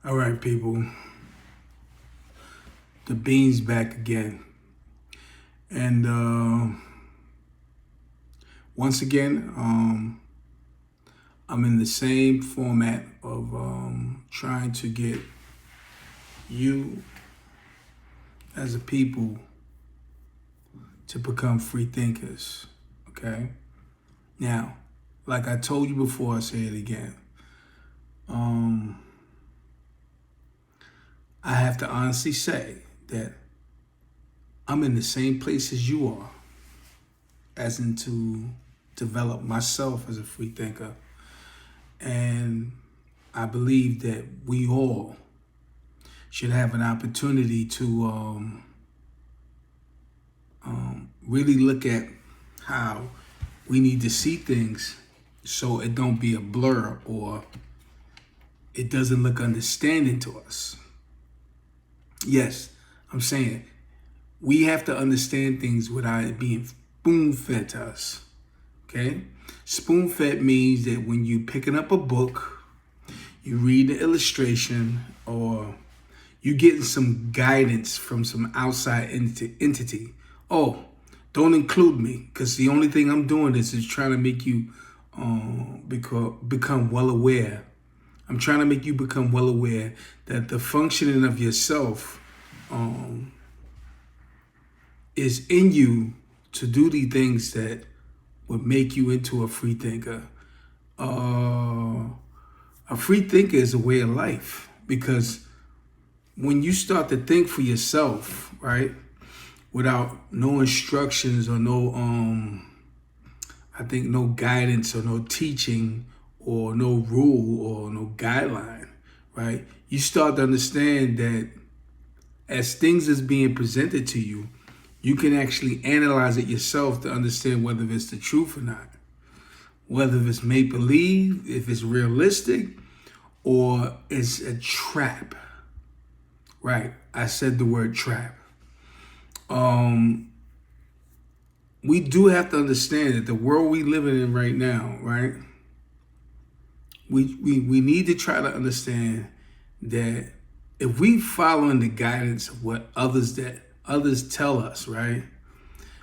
All right, people. The bean's back again. And once again, I'm in the same format of trying to get you as a people to become free thinkers. Okay? Now, like I told you before, I say it again. I have to honestly say that I'm in the same place as you are, as in to develop myself as a free thinker. And I believe that we all should have an opportunity to really look at how we need to see things so it don't be a blur or it doesn't look understanding to us. Yes, I'm saying we have to understand things without it being spoon fed to us. Okay? Spoon fed means that when you picking up a book, you read the illustration, or you getting some guidance from some outside entity. Oh, don't include me, because the only thing I'm doing is trying to make you become well aware. I'm trying to make you become well aware that the functioning of yourself is in you to do the things that would make you into a free thinker. A free thinker is a way of life, because when you start to think for yourself, right, without no instructions or no no guidance or no teaching or no rule or no guideline, right? You start to understand that as things is being presented to you, you can actually analyze it yourself to understand whether it's the truth or not, whether it's make-believe, if it's realistic, or it's a trap. Right, I said the word trap. We do have to understand that the world we living in right now, right? We need to try to understand that if we following the guidance of what others tell us, right?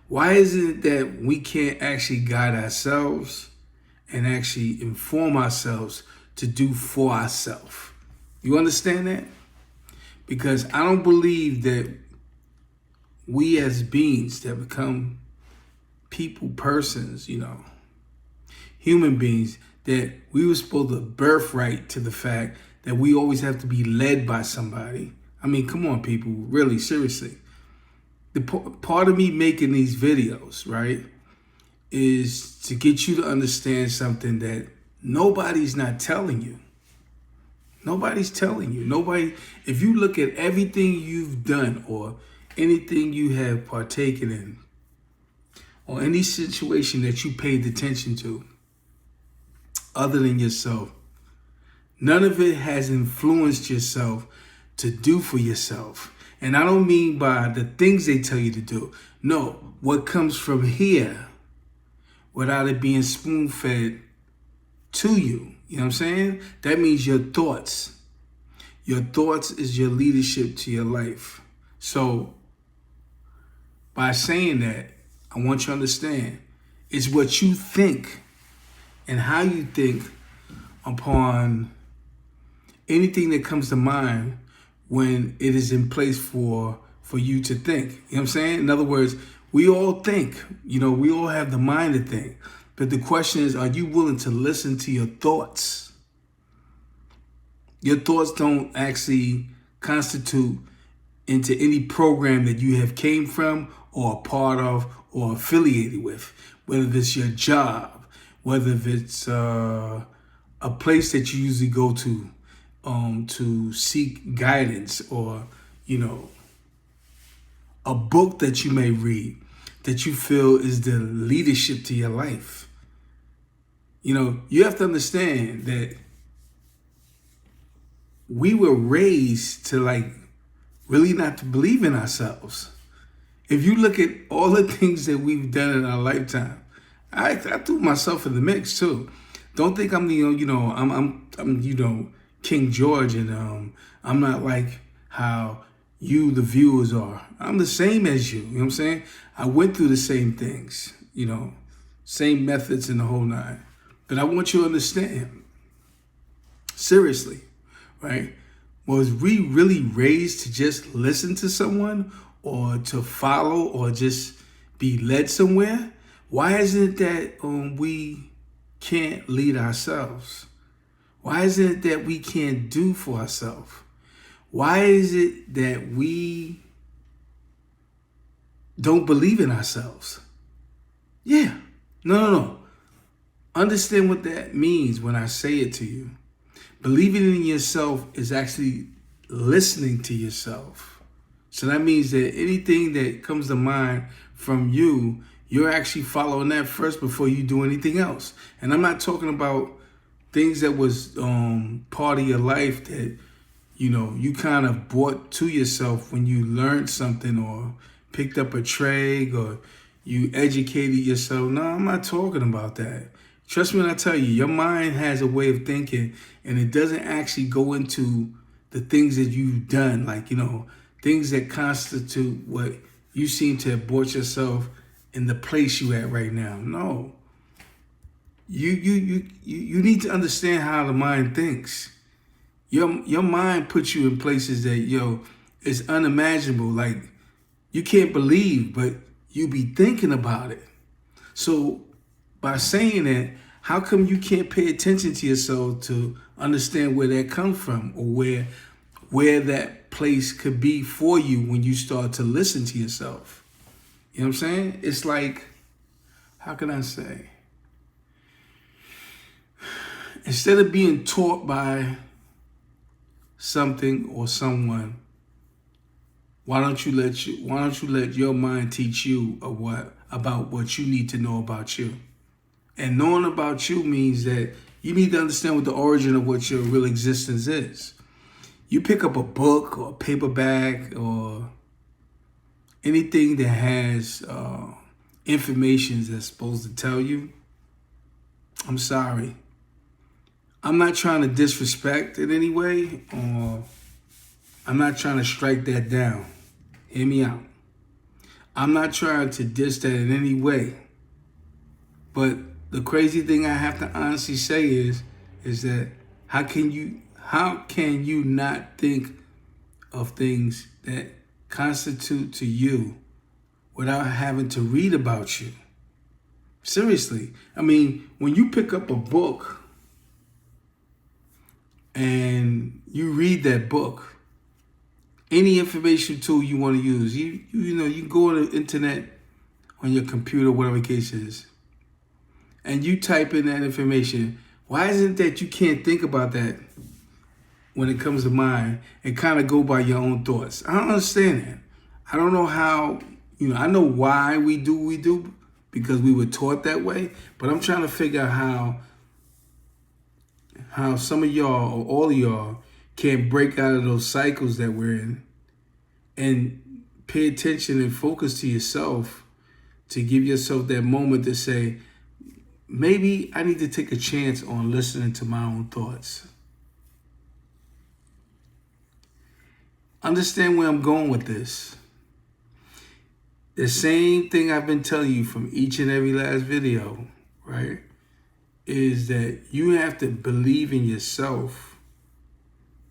Why is it that we can't actually guide ourselves and actually inform ourselves to do for ourselves? You understand that? Because I don't believe that we as beings that become people, persons, human beings, that we were supposed to birthright to the fact that we always have to be led by somebody. I mean, come on, people, really, seriously. The part of me making these videos, right, is to get you to understand something that nobody's not telling you. Nobody's telling you. Nobody, if you look at everything you've done or anything you have partaken in, or any situation that you paid attention to, other than yourself, none of it has influenced yourself to do for yourself. And I don't mean by the things they tell you to do. No, what comes from here without it being spoon-fed to you. You know what I'm saying? That means your thoughts. Your thoughts is your leadership to your life. So by saying that, I want you to understand, it's what you think and how you think upon anything that comes to mind when it is in place for you to think. You know what I'm saying? In other words, we all think, we all have the mind to think. But the question is, are you willing to listen to your thoughts? Your thoughts don't actually constitute into any program that you have came from or a part of or affiliated with, whether it's your job, whether it's a place that you usually go to seek guidance, or, a book that you may read that you feel is the leadership to your life. You have to understand that we were raised to really not to believe in ourselves. If you look at all the things that we've done in our lifetime, I threw myself in the mix too. Don't think I'm I'm King George, and I'm not like how you, the viewers, are. I'm the same as you. You know what I'm saying? I went through the same things, same methods and the whole nine. But I want you to understand, seriously, right? Was we really raised to just listen to someone or to follow or just be led somewhere? Why is it that we can't lead ourselves? Why is it that we can't do for ourselves? Why is it that we don't believe in ourselves? Yeah. No. Understand what that means when I say it to you. Believing in yourself is actually listening to yourself. So that means that anything that comes to mind from you, you're actually following that first before you do anything else. And I'm not talking about things that was part of your life that, you kind of brought to yourself when you learned something or picked up a trade or you educated yourself. No, I'm not talking about that. Trust me when I tell you, your mind has a way of thinking, and it doesn't actually go into the things that you've done, like, things that constitute what you seem to have brought yourself in the place you at right now. No. You need to understand how the mind thinks. Your mind puts you in places that, is unimaginable. Like, you can't believe, but you be thinking about it. So by saying that, how come you can't pay attention to yourself to understand where that comes from or where that place could be for you when you start to listen to yourself? You know what I'm saying? It's like, how can I say? Instead of being taught by something or someone, why don't you let your mind teach you about what you need to know about you? And knowing about you means that you need to understand what the origin of what your real existence is. You pick up a book or a paperback or anything that has information that's supposed to tell you, I'm sorry. I'm not trying to disrespect in any way, or I'm not trying to strike that down. Hear me out. I'm not trying to diss that in any way. But the crazy thing I have to honestly say is that how can you not think of things that constitute to you without having to read about you? Seriously. I mean, when you pick up a book and you read that book, any information tool you want to use, you can go on the internet on your computer, whatever the case is, and you type in that information. Why isn't that you can't think about that when it comes to mind and kind of go by your own thoughts? I don't understand that. I don't know how, I know why we do what we do because we were taught that way, but I'm trying to figure out how some of y'all or all of y'all can break out of those cycles that we're in and pay attention and focus to yourself to give yourself that moment to say, maybe I need to take a chance on listening to my own thoughts. Understand where I'm going with this. The same thing I've been telling you from each and every last video, right, is that you have to believe in yourself.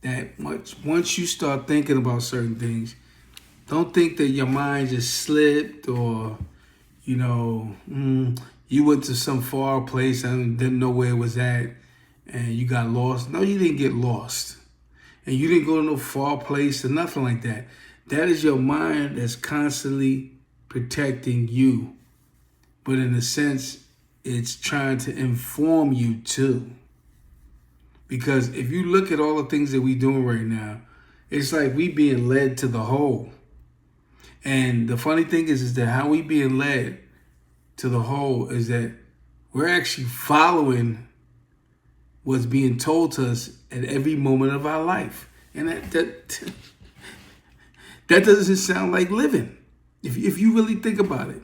That once you start thinking about certain things, don't think that your mind just slipped or, you went to some far place and didn't know where it was at and you got lost. No, you didn't get lost. And you didn't go to no far place or nothing like that. That is your mind that's constantly protecting you. But in a sense, it's trying to inform you too. Because if you look at all the things that we're doing right now, it's like we being led to the hole. And the funny thing is that how we being led to the hole is that we're actually following what's being told to us at every moment of our life. And that doesn't sound like living. If you really think about it,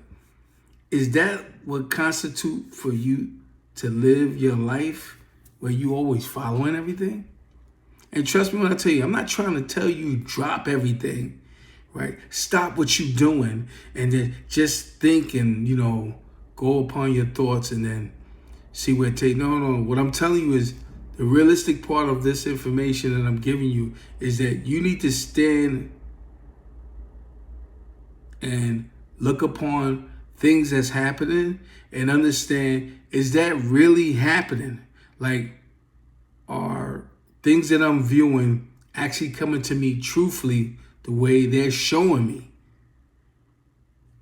is that what constitutes for you to live your life where you always following everything? And trust me when I tell you, I'm not trying to tell you drop everything, right? Stop what you're doing and then just think and, go upon your thoughts and then see where it takes. No, no. What I'm telling you is the realistic part of this information that I'm giving you is that you need to stand and look upon things that's happening and understand, is that really happening? Like, are things that I'm viewing actually coming to me truthfully the way they're showing me?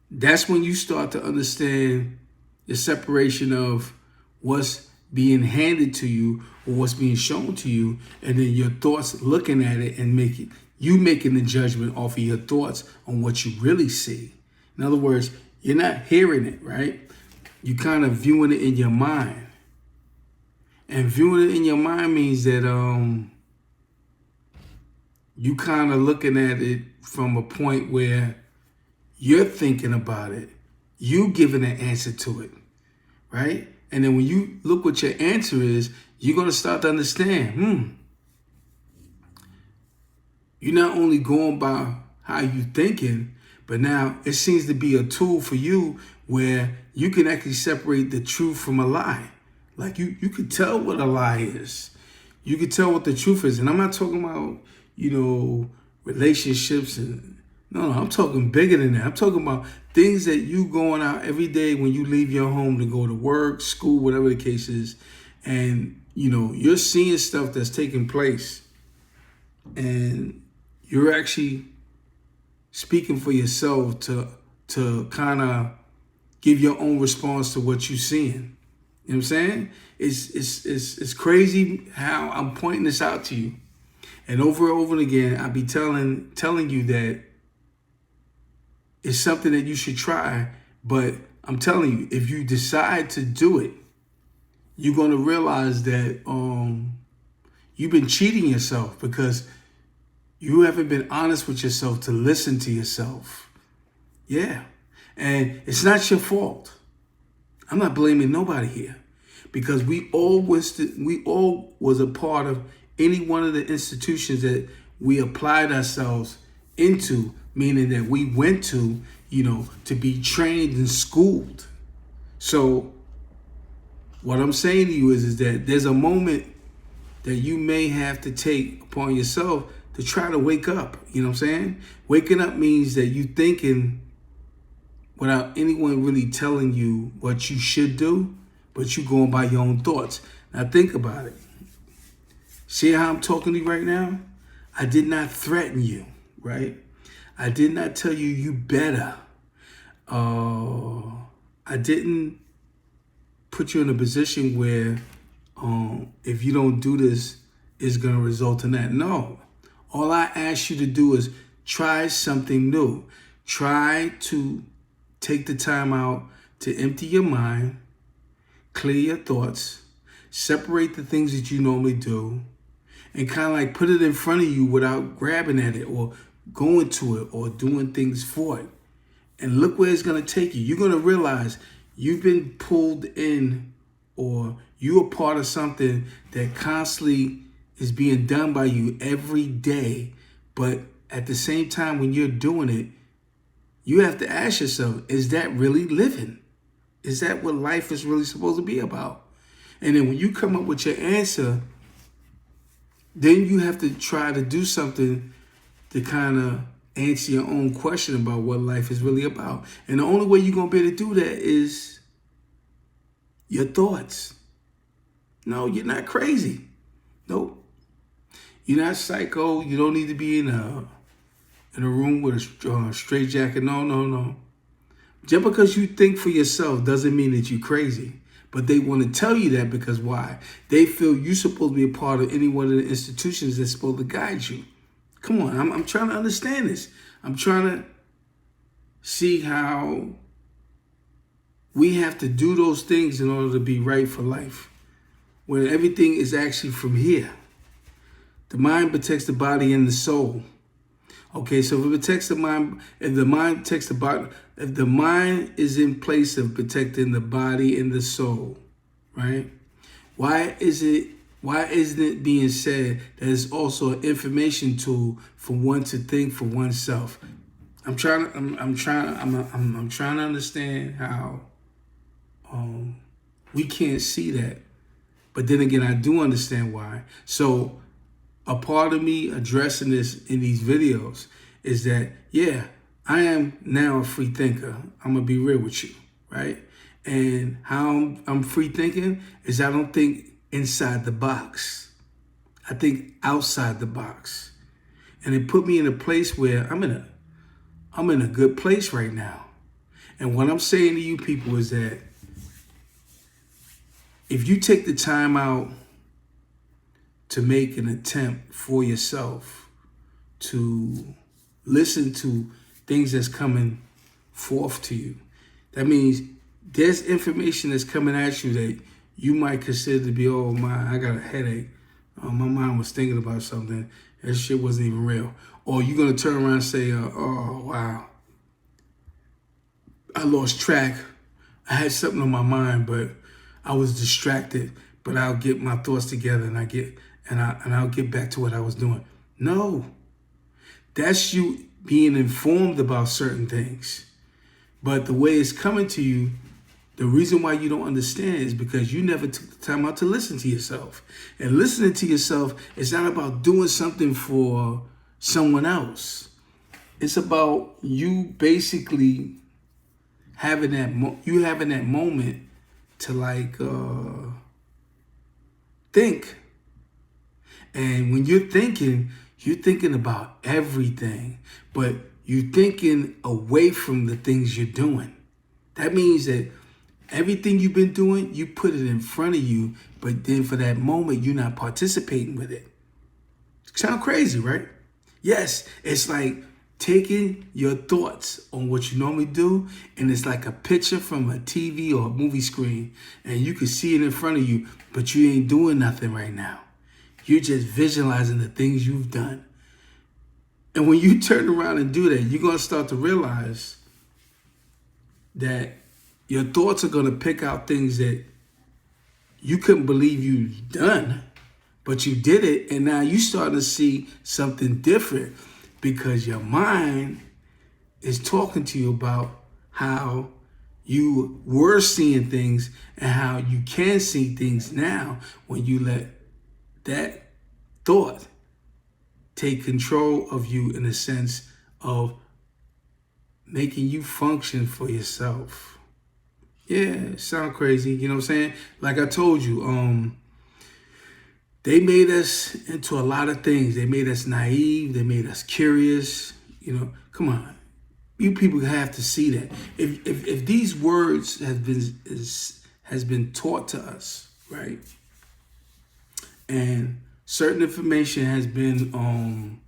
That's when you start to understand the separation of what's being handed to you or what's being shown to you, and then your thoughts looking at it and making the judgment off of your thoughts on what you really see. In other words, you're not hearing it, right? You kind of viewing it in your mind. And viewing it in your mind means that you kind of looking at it from a point where you're thinking about it. You giving an answer to it, right? And then when you look what your answer is, you're going to start to understand, you're not only going by how you thinking, but now it seems to be a tool for you where you can actually separate the truth from a lie. Like you could tell what a lie is. You could tell what the truth is. And I'm not talking about, relationships and no, I'm talking bigger than that. I'm talking about things that you going out every day when you leave your home to go to work, school, whatever the case is. And, you're seeing stuff that's taking place and you're actually speaking for yourself to kind of give your own response to what you're seeing. You know what I'm saying? It's crazy how I'm pointing this out to you. And over and again, I'll be telling you that it's something that you should try. But I'm telling you, if you decide to do it, you're going to realize that you've been cheating yourself because you haven't been honest with yourself to listen to yourself. Yeah. And it's not your fault. I'm not blaming nobody here because we all was a part of any one of the institutions that we applied ourselves into, meaning that we went to, to be trained and schooled. So what I'm saying to you is that there's a moment that you may have to take upon yourself to try to wake up. You know what I'm saying? Waking up means that you thinking without anyone really telling you what you should do, but you going by your own thoughts. Now think about it. See how I'm talking to you right now? I did not threaten you, right? I did not tell you better. I didn't put you in a position where if you don't do this, it's going to result in that. No. All I ask you to do is try something new. Try to take the time out to empty your mind, clear your thoughts, separate the things that you normally do, and kind of like put it in front of you without grabbing at it or going to it or doing things for it. And look where it's going to take you. You're going to realize you've been pulled in or you're a part of something that constantly is being done by you every day. But at the same time, when you're doing it, you have to ask yourself, is that really living? Is that what life is really supposed to be about? And then when you come up with your answer, then you have to try to do something to kind of answer your own question about what life is really about. And the only way you're going to be able to do that is your thoughts. No, you're not crazy. Nope. You're not psycho. You don't need to be in a room with a straight jacket. No. Just because you think for yourself doesn't mean that you're crazy. But they want to tell you that because why? They feel you're supposed to be a part of any one of the institutions that's supposed to guide you. Come on, I'm trying to understand this. I'm trying to see how we have to do those things in order to be right for life. When everything is actually from here. The mind protects the body and the soul. Okay, so if it protects the mind, if the mind protects the body, if the mind is in place of protecting the body and the soul, right? Why is it Why isn't it being said that it's also an information tool for one to think for oneself? I'm trying to I'm trying to understand how we can't see that. But then again, I do understand why. So a part of me addressing this in these videos is that, yeah, I am now a free thinker. I'm going to be real with you, right? And how I'm free thinking is I don't think inside the box. I think outside the box. And it put me in a place where I'm in a good place right now. And what I'm saying to you people is that if you take the time out to make an attempt for yourself to listen to things that's coming forth to you, that means there's information that's coming at you that you might consider to be, oh my, I got a headache. My mind was thinking about something. That shit wasn't even real. Or you're going to turn around and say, oh, wow, I lost track. I had something on my mind, but I was distracted. But I'll get my thoughts together and I'll get back to what I was doing. No, that's you being informed about certain things. But the way it's coming to you, the reason why you don't understand is because you never took the time out to listen to yourself. And listening to yourself is not about doing something for someone else. It's about you basically having that moment to think. And when you're thinking about everything, but you're thinking away from the things you're doing. That means that everything you've been doing, you put it in front of you, but then for that moment, you're not participating with it. Sound crazy, right? Yes, it's like taking your thoughts on what you normally do, and it's like a picture from a TV or a movie screen, and you can see it in front of you, but you ain't doing nothing right now. You're just visualizing the things you've done. And when you turn around and do that, you're going to start to realize that your thoughts are going to pick out things that you couldn't believe you've done, but you did it, and now you starting to see something different because your mind is talking to you about how you were seeing things and how you can see things now when you let that thought take control of you in the sense of making you function for yourself. Yeah, sound crazy, you know what I'm saying? Like I told you, they made us into a lot of things. They made us naive. They made us curious. You know, come on. You people have to see that. If these words has been taught to us, right? And certain information has been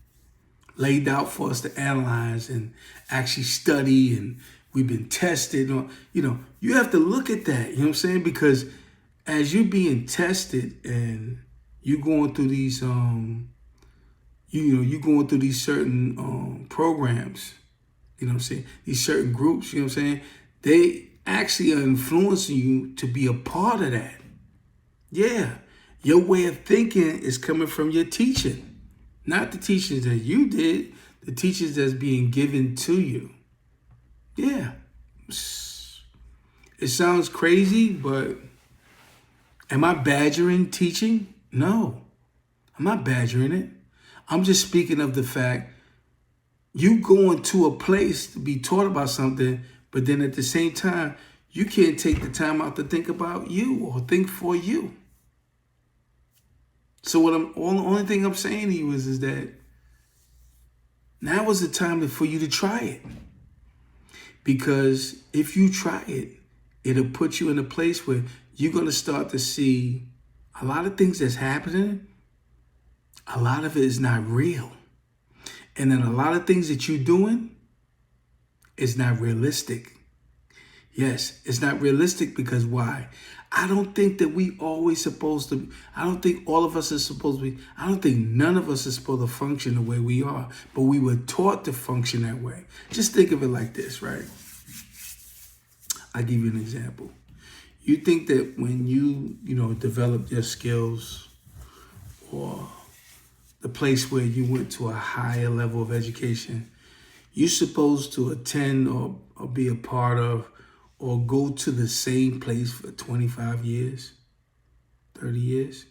laid out for us to analyze and actually study, and we've been tested. You have to look at that, you know what I'm saying? Because as you're being tested and you going through these you going through these certain programs, you know what I'm saying, these certain groups, you know what I'm saying, they actually are influencing you to be a part of that. Yeah, your way of thinking is coming from your teaching, not the teachings that you did, the teachings that's being given to you. Yeah, it sounds crazy, but am I badgering teaching? No, I'm not badgering it. I'm just speaking of the fact you going to a place to be taught about something, but then at the same time, you can't take the time out to think about you or think for you. So the only thing I'm saying to you is that now is the time for you to try it. Because if you try it, it'll put you in a place where you're going to start to see a lot of things that's happening. A lot of it is not real. And then a lot of things that you're doing is not realistic. Yes, it's not realistic because why? I don't think that we always supposed to, I don't think all of us are supposed to be, I don't think none of us is supposed to function the way we are, but we were taught to function that way. Just think of it like this, right? I'll give you an example. You think that when you develop your skills or the place where you went to a higher level of education, you're supposed to attend or be a part of or go to the same place for 25 years, 30 years,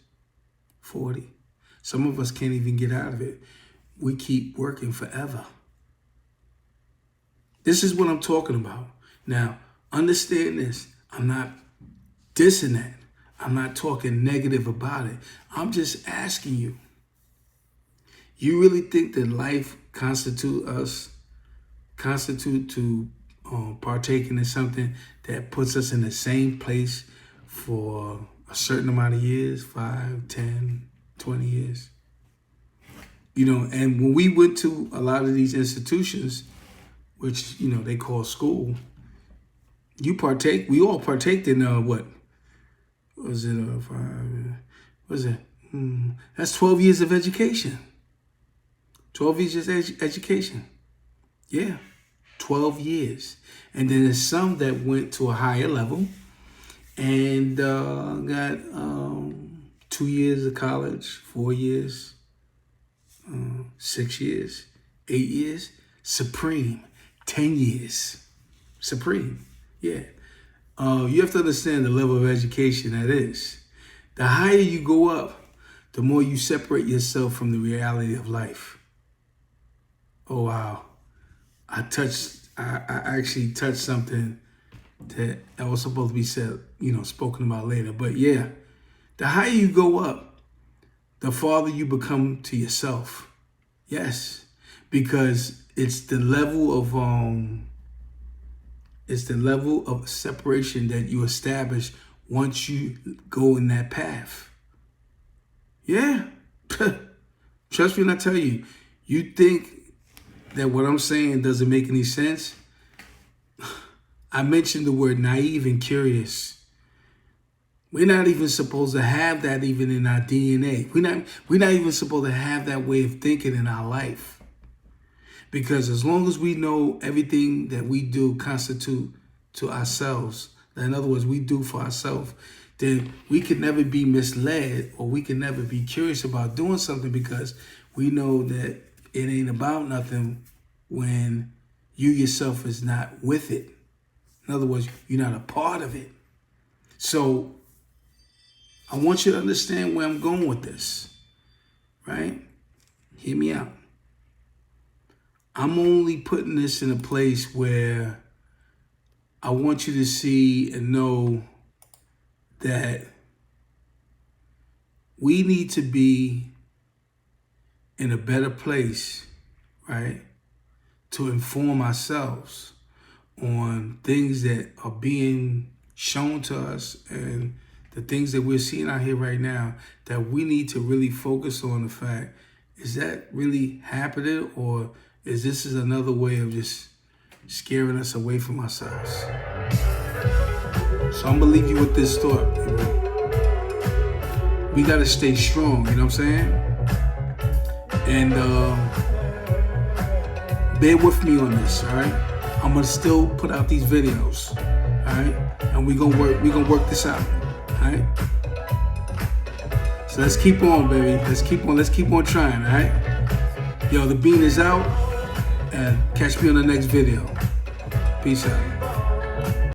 40. Some of us can't even get out of it. We keep working forever. This is what I'm talking about. Now, understand this. I'm not dissing that. I'm not talking negative about it. I'm just asking you. You really think that life constitute to partaking in something that puts us in the same place for a certain amount of years, 5, 10, 20 years? You know, and when we went to a lot of these institutions, which, you know, they call school, we all partaked in what? Was it 5? Was it? That's 12 years of education. 12 years of education. Yeah, 12 years. And then there's some that went to a higher level and got 2 years of college, 4 years, 6 years, 8 years, Supreme, 10 years, Supreme. Yeah. You have to understand the level of education that is. The higher you go up, the more you separate yourself from the reality of life. Oh, wow. I actually touched something that was supposed to be said, spoken about later. But yeah, the higher you go up, the farther you become to yourself. Yes, because it's the level of separation that you establish once you go in that path. Yeah. Trust me when I tell you, you think that what I'm saying doesn't make any sense? I mentioned the word naive and curious. We're not even supposed to have that even in our DNA. We're not even supposed to have that way of thinking in our life. Because as long as we know everything that we do constitute to ourselves, in other words, we do for ourselves, then we can never be misled or we can never be curious about doing something because we know that it ain't about nothing when you yourself is not with it. In other words, you're not a part of it. So I want you to understand where I'm going with this, right? Hear me out. I'm only putting this in a place where I want you to see and know that we need to be in a better place, right, to inform ourselves on things that are being shown to us and the things that we're seeing out here right now, that we need to really focus on the fact, is that really happening, or is this another way of just scaring us away from ourselves? So I'm going to leave you with this thought, people. We got to stay strong, you know what I'm saying? And bear with me on this, all right? I'm going to still put out these videos, all right? And we're gonna work this out, all right? So let's keep on, baby. Let's keep on trying, all right? Yo, the bean is out, and catch me on the next video. Peace out.